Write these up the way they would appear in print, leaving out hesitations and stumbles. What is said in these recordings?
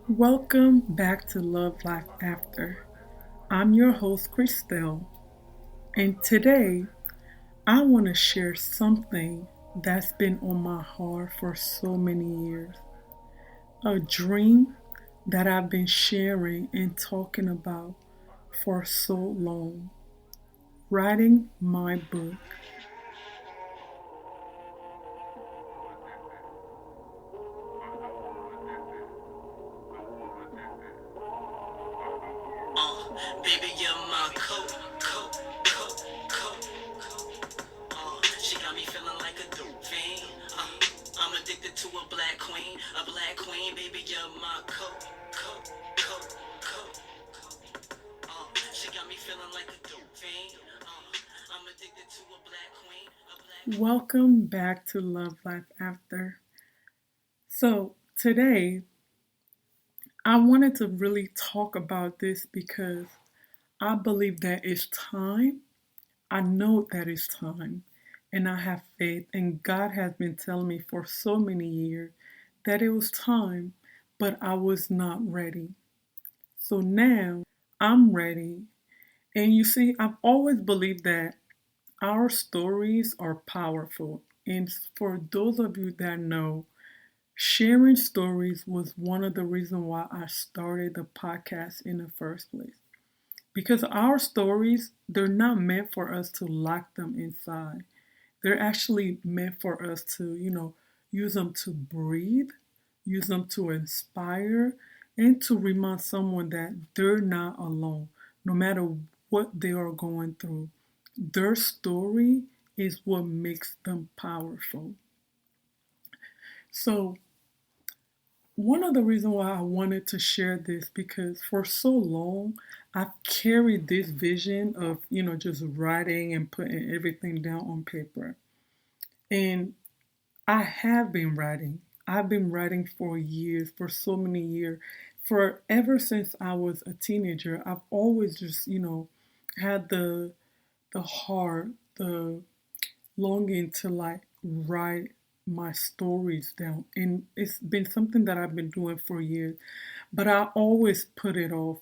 Welcome back to Love Life After. I'm your host, Christelle, and today I want to share something that's been on my heart for so many years. A dream that I've been sharing and talking about for so long. Writing my book. Baby, you're my coat. She got me feeling like a dope fiend. I'm addicted to a black queen. Baby, you're my coat. She got me feeling like a dope fiend. I'm addicted to a black queen, a black queen. Welcome back to Love Life After. So, today I wanted to really talk about this because I believe that it's time. I know that it's time. And I have faith. And God has been telling me for so many years that it was time, but I was not ready. So now I'm ready. And you see, I've always believed that our stories are powerful. And for those of you that know, sharing stories was one of the reasons why I started the podcast in the first place. Because our stories, they're not meant for us to lock them inside. They're actually meant for us to, use them to breathe, use them to inspire, and to remind someone that they're not alone, no matter what they are going through. Their story is what makes them powerful. So, one of the reasons why I wanted to share this because for so long I've carried this vision of, just writing and putting everything down on paper. And I have been writing. I've been writing for years, for so many years. For ever since I was a teenager, I've always just, had the heart, the longing to like write my stories down. And it's been something that I've been doing for years. But I always put it off.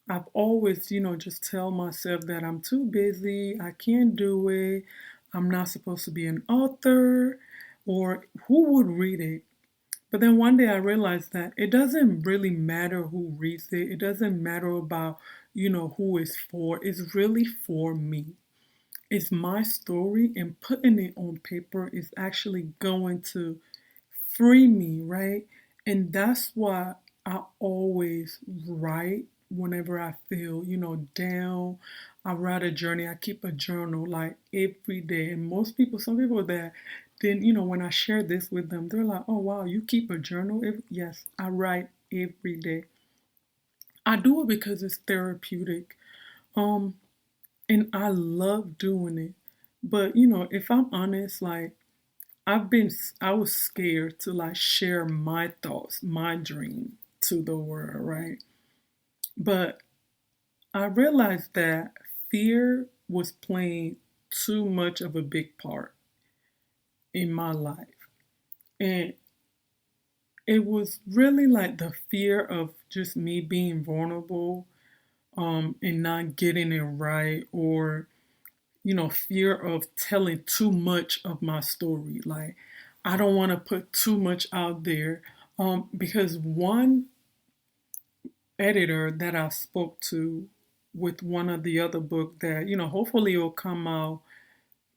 I've always, just tell myself that I'm too busy, I can't do it, I'm not supposed to be an author, or who would read it? But then one day I realized that it doesn't really matter who reads it. It doesn't matter about, who it's for. It's really for me. It's my story, and putting it on paper is actually going to free me, right? And that's why I always write whenever I feel, down. I write a journey. I keep a journal like every day. And most people, some people that then, when I share this with them, they're like, oh, wow, you keep a journal? Yes, I write every day. I do it because it's therapeutic. Um, and I love doing it. But, if I'm honest, like, I was scared to like share my thoughts, my dream to the world, right? But I realized that fear was playing too much of a big part in my life. And it was really like the fear of just me being vulnerable, and not getting it right, or fear of telling too much of my story. Like, I don't want to put too much out there, because one editor that I spoke to with one of the other book that, hopefully it will come out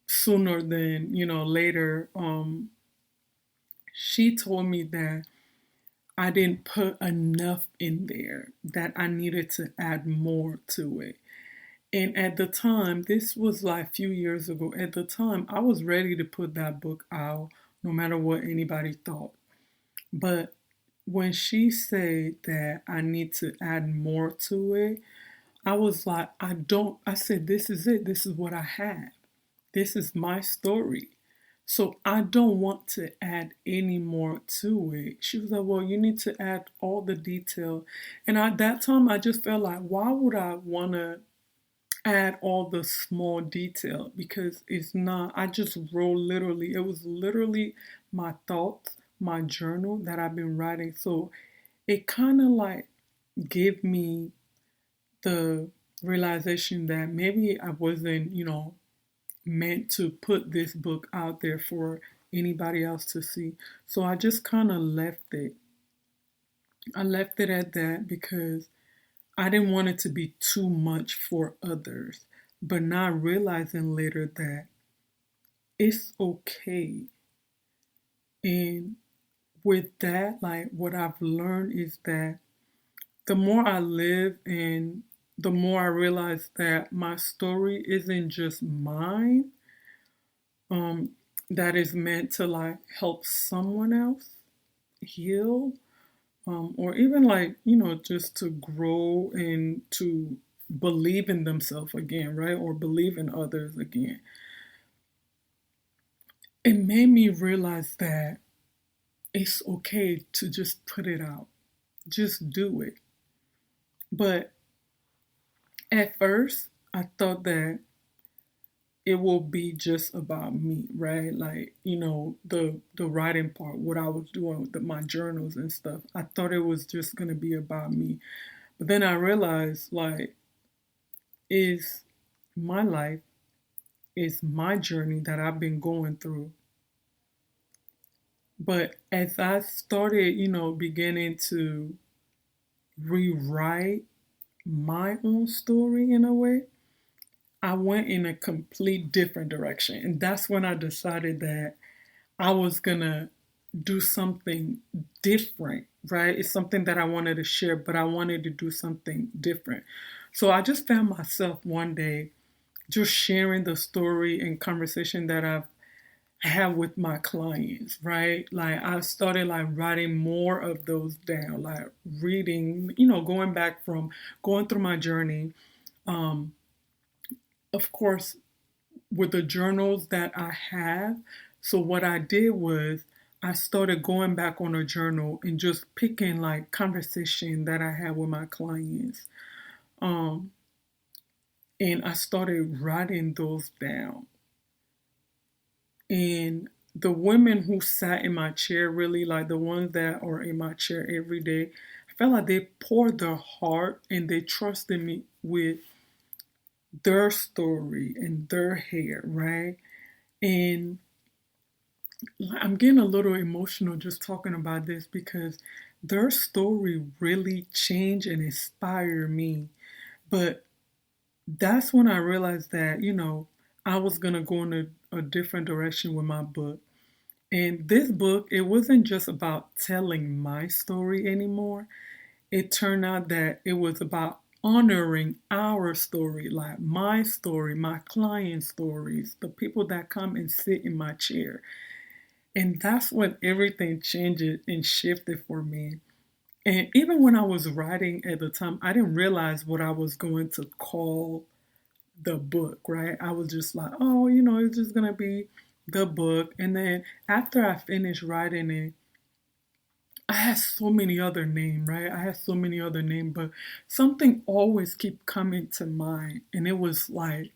sooner than, later. She told me that I didn't put enough in there, that I needed to add more to it. And at the time, this was like a few years ago, at the time, I was ready to put that book out no matter what anybody thought. But when she said that I need to add more to it, I was like, I said, this is it. This is what I have. This is my story. So I don't want to add any more to it. She was like, well, you need to add all the detail. And at that time, I just felt like, why would I want to add all the small detail? Because it's not, I just wrote it was literally my thoughts, my journal that I've been writing. So it kind of like gave me the realization that maybe I wasn't, meant to put this book out there for anybody else to see. So I just kind of left it. I left it at that because I didn't want it to be too much for others, but not realizing later that it's okay. And with that, like what I've learned is that the more I live and the more I realize that my story isn't just mine, um, that is meant to like help someone else heal, or even like, just to grow and to believe in themselves again, right? Or believe in others again. It made me realize that it's okay to just put it out, just do it. But at first, I thought that it will be just about me, right? Like, the writing part, what I was doing with my journals and stuff. I thought it was just gonna be about me. But then I realized like is my life, is my journey that I've been going through. But as I started, beginning to rewrite my own story in a way, I went in a complete different direction. And that's when I decided that I was gonna do something different, right? It's something that I wanted to share, but I wanted to do something different. So I just found myself one day just sharing the story and conversation that I've had with my clients, right? Like I started like writing more of those down, like reading, going back from going through my journey. Um, of course, with the journals that I have. So what I did was I started going back on a journal and just picking like conversation that I had with my clients. Um, and I started writing those down. And the women who sat in my chair, really like the ones that are in my chair every day, I felt like they poured their heart and they trusted me with their story and their hair, right? And I'm getting a little emotional just talking about this because their story really changed and inspired me. But that's when I realized that, I was going to go in a different direction with my book. And this book, it wasn't just about telling my story anymore. It turned out that it was about honoring our story, like my story, my client stories, the people that come and sit in my chair. And that's when everything changed and shifted for me. And even when I was writing at the time, I didn't realize what I was going to call the book, right? I was just like, oh, it's just going to be the book. And then after I finished writing it, I had so many other names, right? I had so many other names, but something always keep coming to mind. And it was like,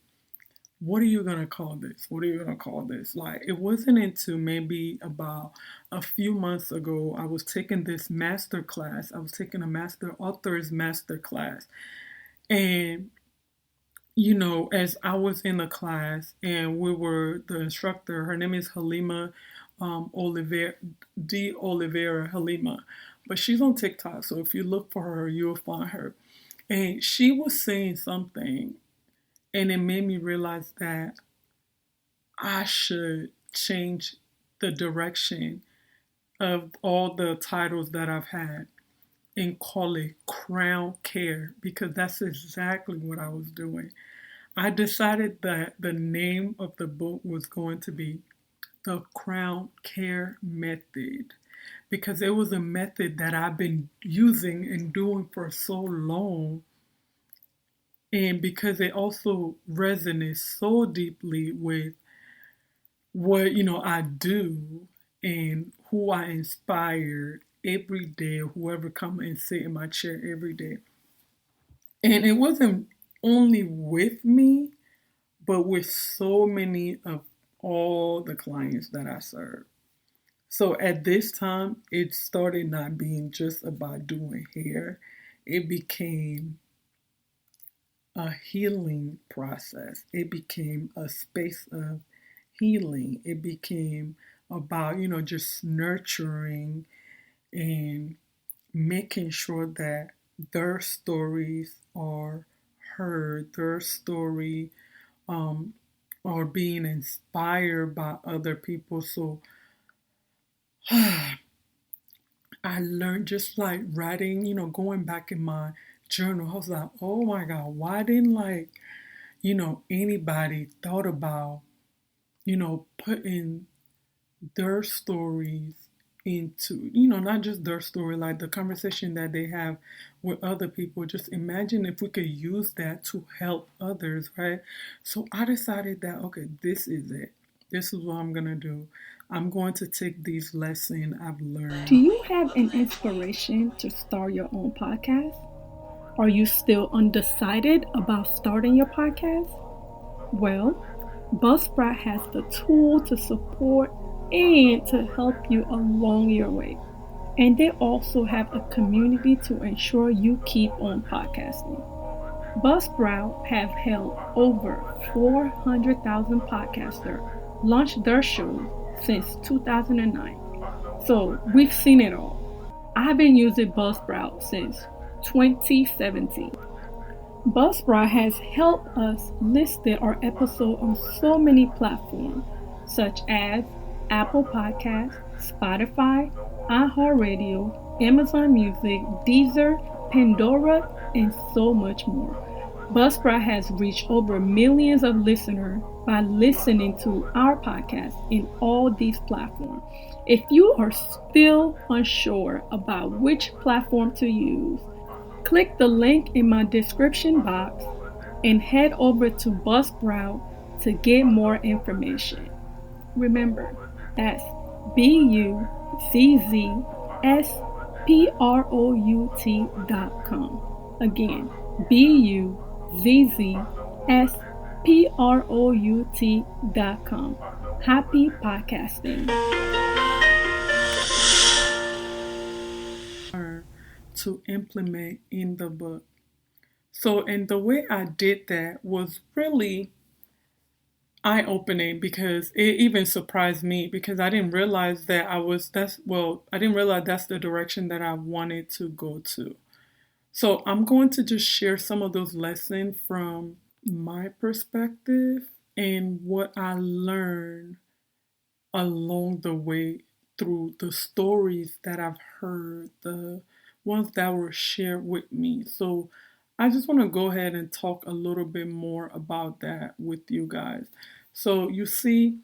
what are you gonna call this? What are you gonna call this? Like it wasn't until maybe about a few months ago, I was taking this master class. I was taking a master author's master class. And as I was in the class and we were the instructor, her name is Halima Oliveira, D. Oliveira Halima. But she's on TikTok, so if you look for her, you'll find her. And she was saying something and it made me realize that I should change the direction of all the titles that I've had and call it Crown Care because that's exactly what I was doing. I decided that the name of the book was going to be the Crown Care Method because it was a method that I've been using and doing for so long. And because it also resonates so deeply with what I do and who I inspire every day, whoever come and sit in my chair every day. And it wasn't only with me, but with so many of all the clients that I serve. So at this time, it started not being just about doing hair. It became a healing process. It became a space of healing. It became about, just nurturing and making sure that their stories are heard, their story um, are being inspired by other people. So I learned just like writing, going back in my journal, I was like, oh my God, why didn't anybody thought about, putting their stories into, not just their story, like the conversation that they have with other people. Just imagine if we could use that to help others, right? So I decided that, okay, this is it. This is what I'm going to do. I'm going to take these lessons I've Do learned. you have an inspiration to start your own podcast? Are you still undecided about starting your podcast? Well, Buzzsprout has the tool to support and to help you along your way. And they also have a community to ensure you keep on podcasting. Buzzsprout have helped over 400,000 podcasters launch their shows since 2009. So we've seen it all. I've been using Buzzsprout since 2017. Buzzsprout has helped us list our episode on so many platforms such as Apple Podcasts, Spotify, iHeartRadio, Amazon Music, Deezer, Pandora, and so much more. Buzzsprout has reached over millions of listeners by listening to our podcast in all these platforms. If you are still unsure about which platform to use, click the link in my description box and head over to Buzzsprout to get more information. Remember, that's BUZZSPROUT.com. Again, BUZZSPROUT.com. Happy podcasting. To implement in the book. So, and the way I did that was really eye opening because it even surprised me because I didn't realize that I didn't realize that's the direction that I wanted to go to. So, I'm going to just share some of those lessons from my perspective and what I learned along the way through the stories that I've heard, the ones that were shared with me. So I just want to go ahead and talk a little bit more about that with you guys. So you see,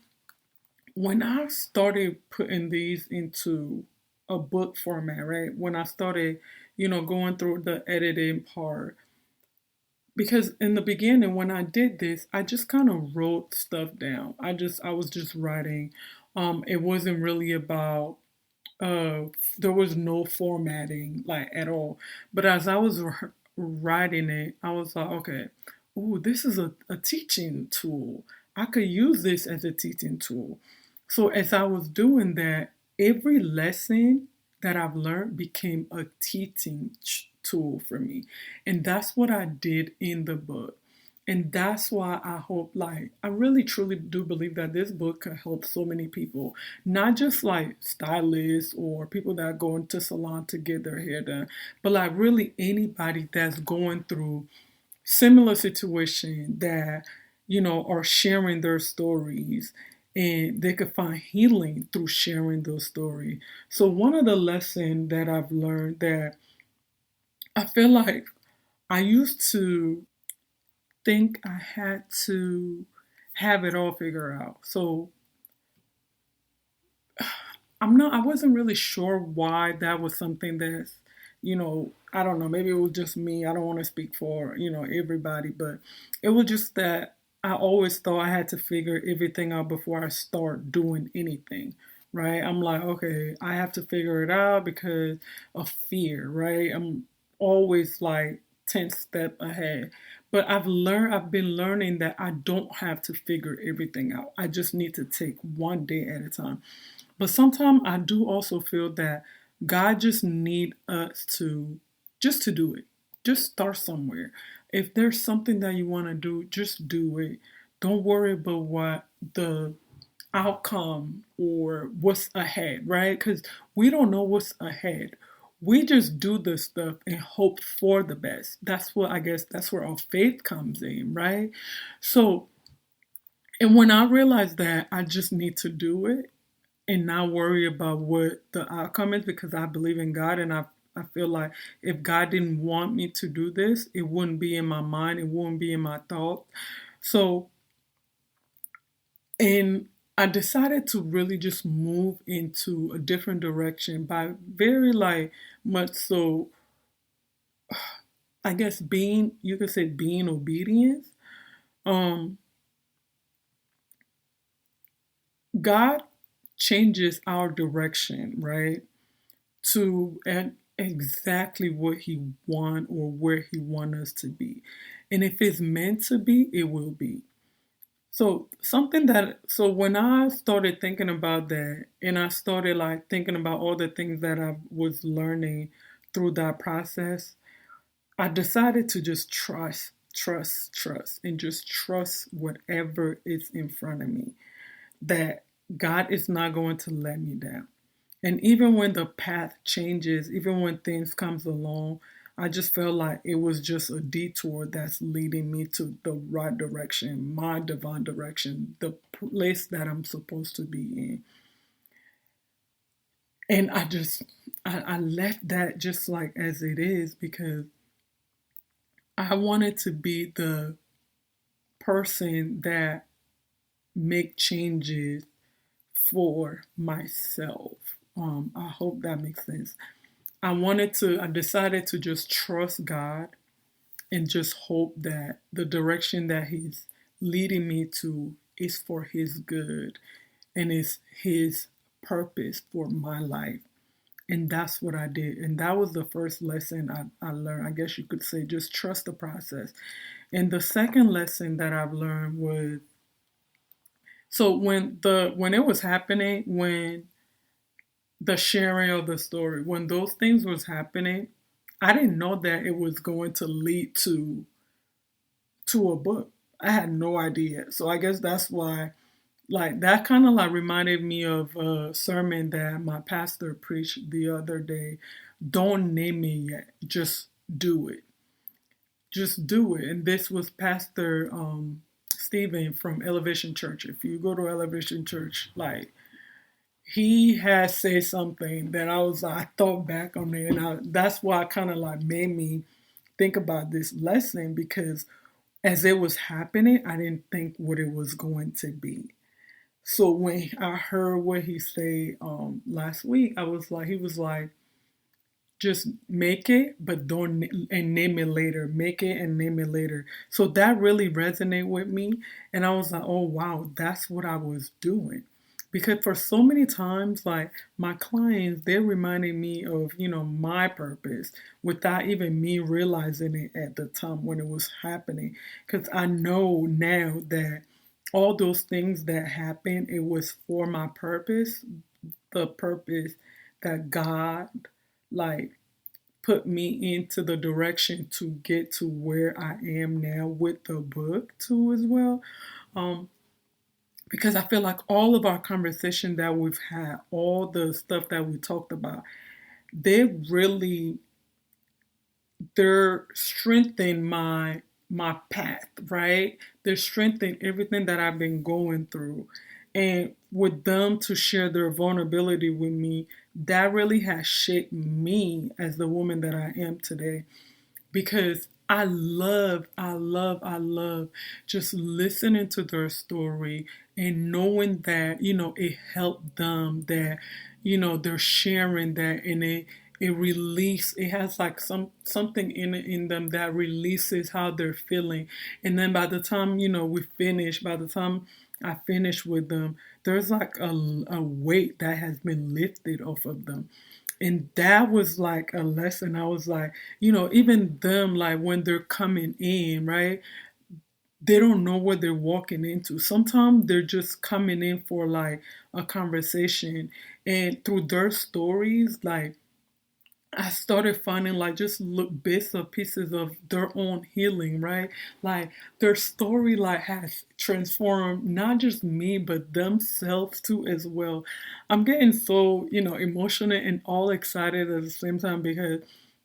when I started putting these into a book format, right? When I started, going through the editing part, because in the beginning when I did this, I just kind of wrote stuff down. I was just writing. It wasn't really about uh there was no formatting like at all. But as I was writing it, I was like, okay, oh, this is a teaching tool. I could use this as a teaching tool. So as I was doing that, every lesson that I've learned became a teaching tool for me. And that's what I did in the book. And that's why I hope, like, I really truly do believe that this book could help so many people, not just like stylists or people that go into salon to get their hair done, but like really anybody that's going through similar situation that, are sharing their stories and they could find healing through sharing those stories. So one of the lessons that I've learned that I feel like I used to think I had to have it all figured out. So I wasn't really sure why that was something that's, I don't know, maybe it was just me. I don't want to speak for, everybody, but it was just that I always thought I had to figure everything out before I start doing anything, right? I'm like, okay, I have to figure it out because of fear, right? I'm always like 10 step ahead. But I've been learning that I don't have to figure everything out. I just need to take one day at a time. But sometimes I do also feel that God just need us to just to do it. Just start somewhere. If there's something that you want to do, just do it. Don't worry about what the outcome or what's ahead, right? Because we don't know what's ahead. We just do the stuff and hope for the best. That's what I guess that's where our faith comes in, right? So, and when I realized that I just need to do it and not worry about what the outcome is because I believe in God and I feel like if God didn't want me to do this, it wouldn't be in my mind, it wouldn't be in my thoughts. So, and I decided to really just move into a different direction by very like much so I guess being you could say being obedient. Um God changes our direction, right? To and exactly what he want or where he want us to be. And if it's meant to be, it will be. So something that so when I started thinking about that and I started like thinking about all the things that I was learning through that process, I decided to just trust and just trust whatever is in front of me. That God is not going to let me down. And even when the path changes, even when things comes along, I just felt like it was just a detour that's leading me to the right direction, my divine direction, the place that I'm supposed to be in. And I left that just like as it is because I wanted to be the person that make changes for myself. I hope that makes sense. I decided to just trust God and just hope that the direction that He's leading me to is for His good and is His purpose for my life. And that's what I did. And that was the first lesson I learned. I guess you could say just trust the process. And the second lesson that I've learned was so when it was happening, when the sharing of the story, when those things was happening, I didn't know that it was going to lead to a book. I had no idea. So I guess that's why like that kind of like reminded me of a sermon that my pastor preached the other day. Don't name me yet. Just do it. Just do it. And this was Pastor Stephen from Elevation Church. If you go to Elevation Church, like he has said something that I was like, I thought back on it, and that's why it kind of like made me think about this lesson because as it was happening, I didn't think what it was going to be. So when I heard what he said last week, I was like, he was like, just make it, but don't and name it later. Make it and name it later. So that really resonated with me, and I was like, oh wow, that's what I was doing. Because for so many times, like my clients, they reminded me of my purpose without even me realizing it at the time when it was happening. Because I know now that all those things that happened, it was for my purpose, the purpose that God like put me into the direction to get to where I am now with the book too as well. Um, because I feel like all of our conversation that we've had, all the stuff that we talked about, they really they're strengthening my path, right? They're strengthening everything that I've been going through. And with them to share their vulnerability with me, that really has shaped me as the woman that I am today because I love just listening to their story and knowing that, it helped them, that, they're sharing that and it has like something in them that releases how they're feeling. And then by the time, by the time I finish with them, there's like a weight that has been lifted off of them. And that was like a lesson. I was like, even them, like when they're coming in, right? they don't know what they're walking into. Sometimes they're just coming in for like a conversation, and through their stories, like I started finding like just look bits of pieces of their own healing, right? Like their story like has transformed not just me but themselves too as well. I'm getting so, emotional and all excited at the same time because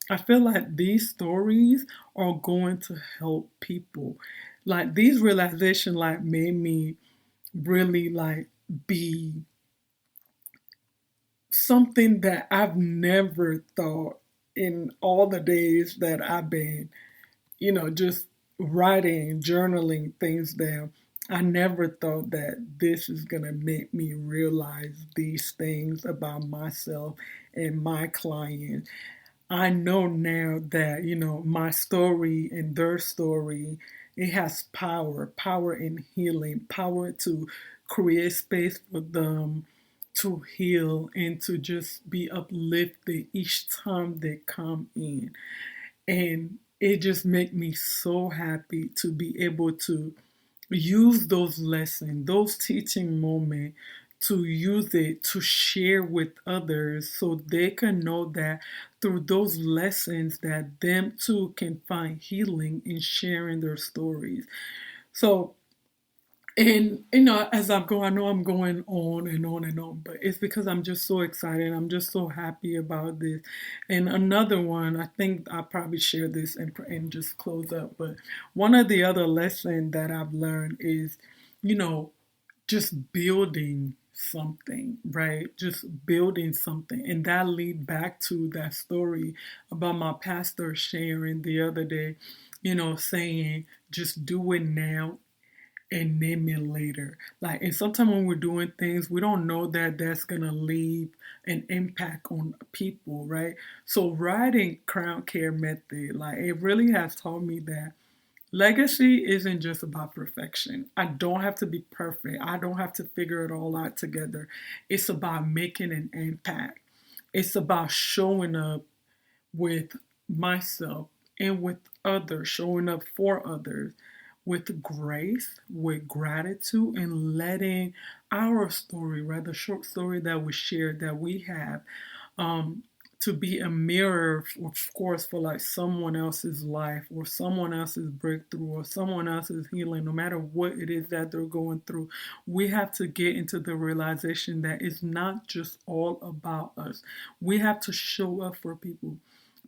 I feel like these stories are going to help people. Like these realizations like made me really like be something that I've never thought in all the days that I've been, just writing, journaling things down. I never thought that this is going to make me realize these things about myself and my clients. I know now that, my story and their story, it has power in healing, power to create space for them to heal and to just be uplifted each time they come in. And it just makes me so happy to be able to use those lessons, those teaching moments, to use it to share with others so they can know that through those lessons that them too can find healing in sharing their stories. So, and as I go, I know I'm going on and on and on, but it's because I'm just so excited. I'm just so happy about this. And another one, I think I probably share this and just close up. But one of the other lessons that I've learned is, you know, just building something, right? Just building something. And that lead back to that story about my pastor sharing the other day, saying, just do it now and name it later. Like, and sometimes when we're doing things, we don't know that that's gonna leave an impact on people, right? So, writing Crown Care Method, like, it really has taught me that legacy isn't just about perfection. I don't have to be perfect. I don't have to figure it all out together. It's about making an impact. It's about showing up with myself and with others, showing up for others with grace, with gratitude, and letting our story, right, the short story that we share, that we have, um, to be a mirror, of course, for like someone else's life or someone else's breakthrough or someone else's healing, no matter what it is that they're going through. We have to get into the realization that it's not just all about us. We have to show up for people.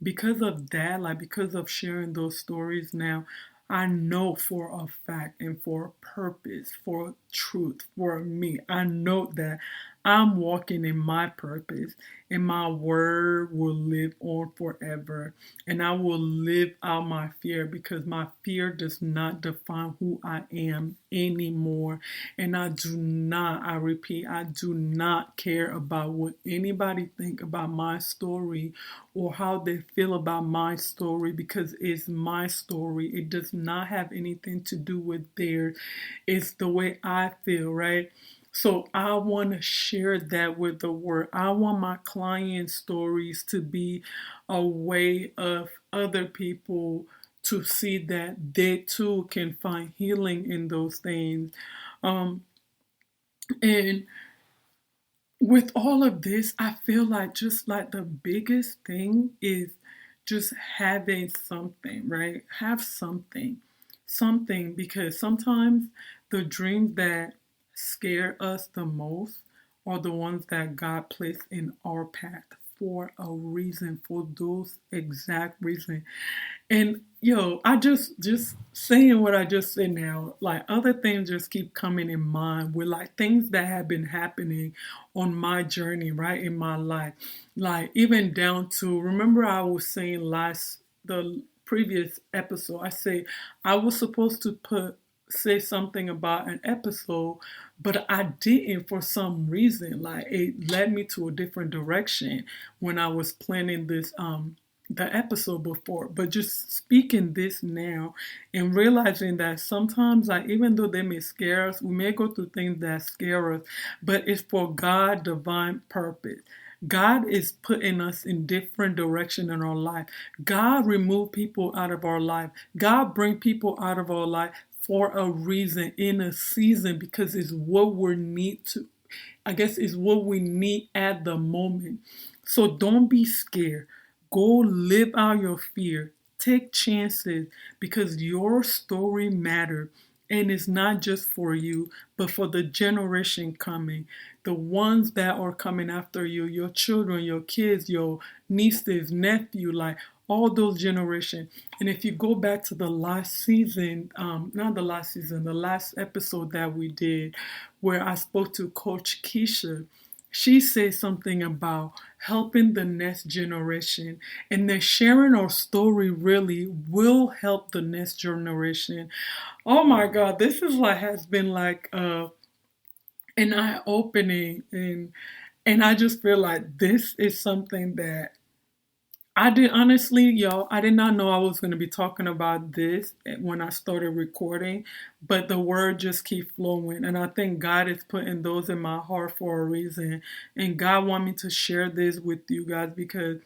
Because of that, like because of sharing those stories now, I know for a fact and for a purpose, for truth, for me, I know that I'm walking in my purpose and my word will live on forever. And I will live out my fear because my fear does not define who I am anymore. And I do not, I repeat, I do not care about what anybody think about my story or how they feel about my story because it's my story. It does not have anything to do with theirs. It's the way I feel, right? So I want to share that with the world. I want my client stories to be a way of other people to see that they too can find healing in those things. Um, and with all of this, I feel like just like the biggest thing is just having something, right? Have something, something, because sometimes the dreams that scare us the most are the ones that God placed in our path for a reason, for those exact reasons. And I just saying what I just said now, like other things just keep coming in mind with like things that have been happening on my journey, right, in my life. Like even down to remember I was saying the previous episode, I say I was supposed to say something about an episode, but I didn't for some reason. Like it led me to a different direction when I was planning this the episode before, but just speaking this now and realizing that sometimes, like, even though they may scare us, we may go through things that scare us, but it's for God's divine purpose. God is putting us in different direction in our life. God remove people out of our life. God bring people out of our life for a reason in a season because it's what we need to, I guess it's what we need at the moment. So don't be scared. Go live out your fear. Take chances because your story matters. And it's not just for you, but for the generation coming, the ones that are coming after you, your children, your kids, your nieces, nephew, like all those generations. And if you go back to the last season, not the last season, the last episode that we did, where I spoke to Coach Keisha, she said something about helping the next generation, and then sharing our story really will help the next generation. Oh my God, this is like has been like an eye opening, and I just feel like this is something that I did honestly, y'all. I did not know I was going to be talking about this when I started recording, but the word just keep flowing, and I think God is putting those in my heart for a reason, and God want me to share this with you guys because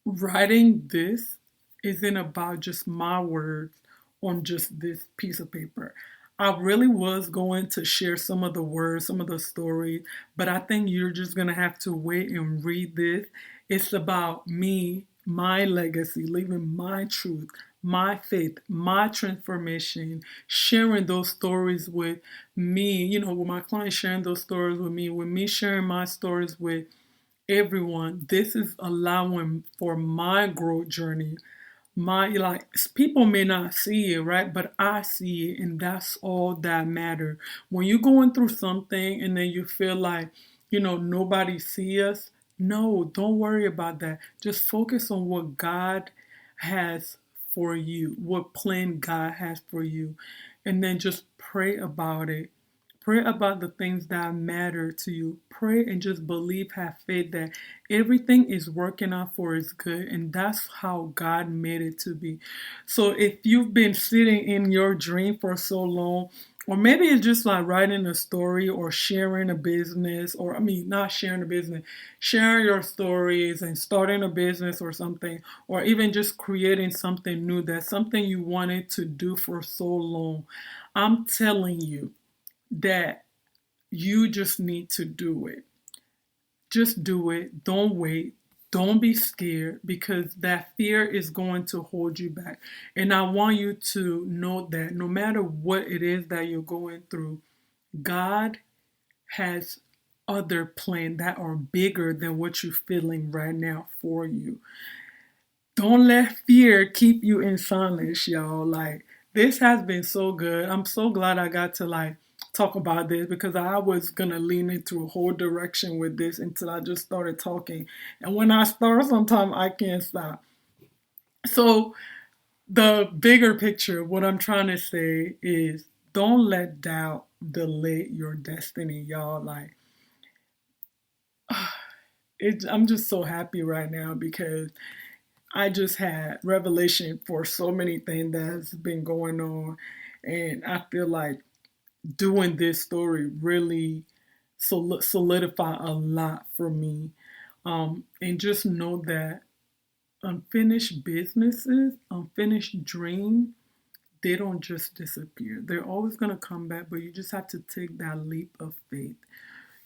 writing this isn't about just my words on just this piece of paper. I really was going to share some of the words, some of the stories, but I think you're just going to have to wait and read this. It's about me, my legacy, living my truth, my faith, my transformation, sharing those stories with me, with my clients sharing those stories with me sharing my stories with everyone. This is allowing for my growth journey. My like people may not see it, right? But I see it, and that's all that matter. When you're going through something and then you feel like, nobody see us, no, don't worry about that. Just focus on what God has for you, what plan God has for you, and then just pray about it. Pray about the things that matter to you. Pray and just believe, have faith that everything is working out for His good, and that's how God made it to be. So if you've been sitting in your dream for so long, or maybe it's just like writing a story or sharing a business, or I mean, not sharing a business, sharing your stories and starting a business or something, or even just creating something new, that's something you wanted to do for so long. I'm telling you that you just need to do it. Just do it. Don't wait. Don't be scared because that fear is going to hold you back. And I want you to know that no matter what it is that you're going through, God has other plans that are bigger than what you're feeling right now for you. Don't let fear keep you in silence, y'all. Like, this has been so good. I'm so glad I got to like talk about this because I was gonna lean into a whole direction with this until I just started talking. And when I start, sometimes I can't stop. So the bigger picture, what I'm trying to say is don't let doubt delay your destiny, y'all. Like, I'm just so happy right now because I just had revelation for so many things that's been going on. And I feel like doing this story really solidify a lot for me. And just know that unfinished businesses, unfinished dreams, they don't just disappear. They're always going to come back, but you just have to take that leap of faith.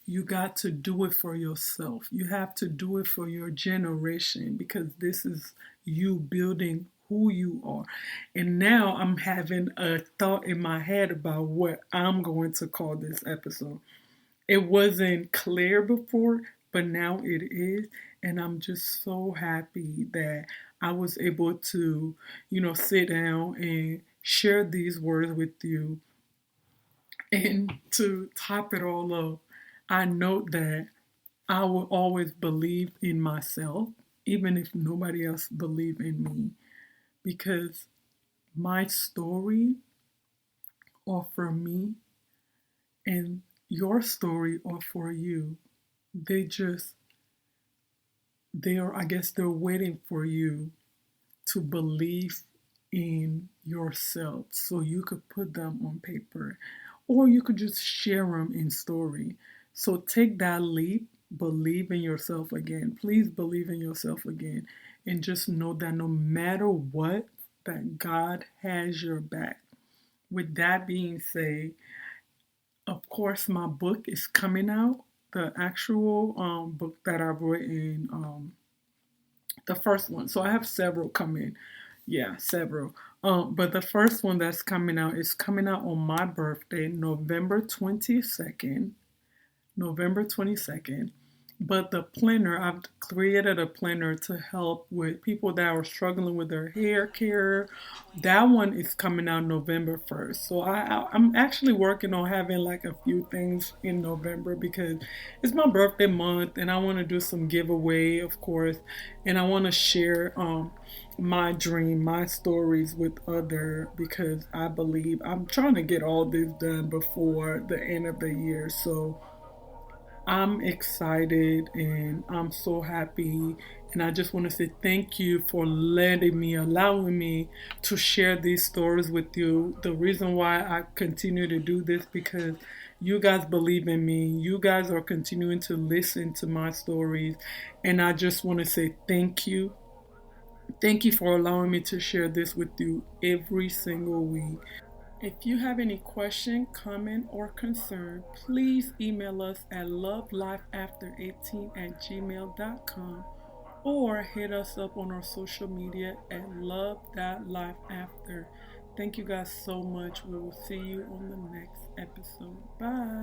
You got to do it for yourself. You have to do it for your generation because this is you building who you are. And now I'm having a thought in my head about what I'm going to call this episode. It wasn't clear before, but now it is. And I'm just so happy that I was able to, sit down and share these words with you. And to top it all up, I know that I will always believe in myself, even if nobody else believe in me, because my story are for me and your story are for you. They just, they are, I guess they're waiting for you to believe in yourself so you could put them on paper or you could just share them in story. So take that leap, believe in yourself again. Please believe in yourself again and just know that no matter what, that God has your back. with that being said, of course, my book is coming out. The actual book that I've written, the first one. So I have several coming. Yeah, several. But the first one that's coming out is coming out on my birthday, November 22nd. November 22nd. But the planner, I've created a planner to help with people that are struggling with their hair care. That one is coming out November 1st. So I'm actually working on having like a few things in November because it's my birthday month and I want to do some giveaway, of course, and I want to share my dream, my stories with other because I believe I'm trying to get all this done before the end of the year. So I'm excited and I'm so happy. And I just want to say thank you for allowing me to share these stories with you. The reason why I continue to do this because you guys believe in me. You guys are continuing to listen to my stories. And I just want to say thank you. Thank you for allowing me to share this with you every single week. If you have any question, comment, or concern, please email us at lovelifeafter18@gmail.com or hit us up on our social media at love.lifeafter. Thank you guys so much. We will see you on the next episode. Bye.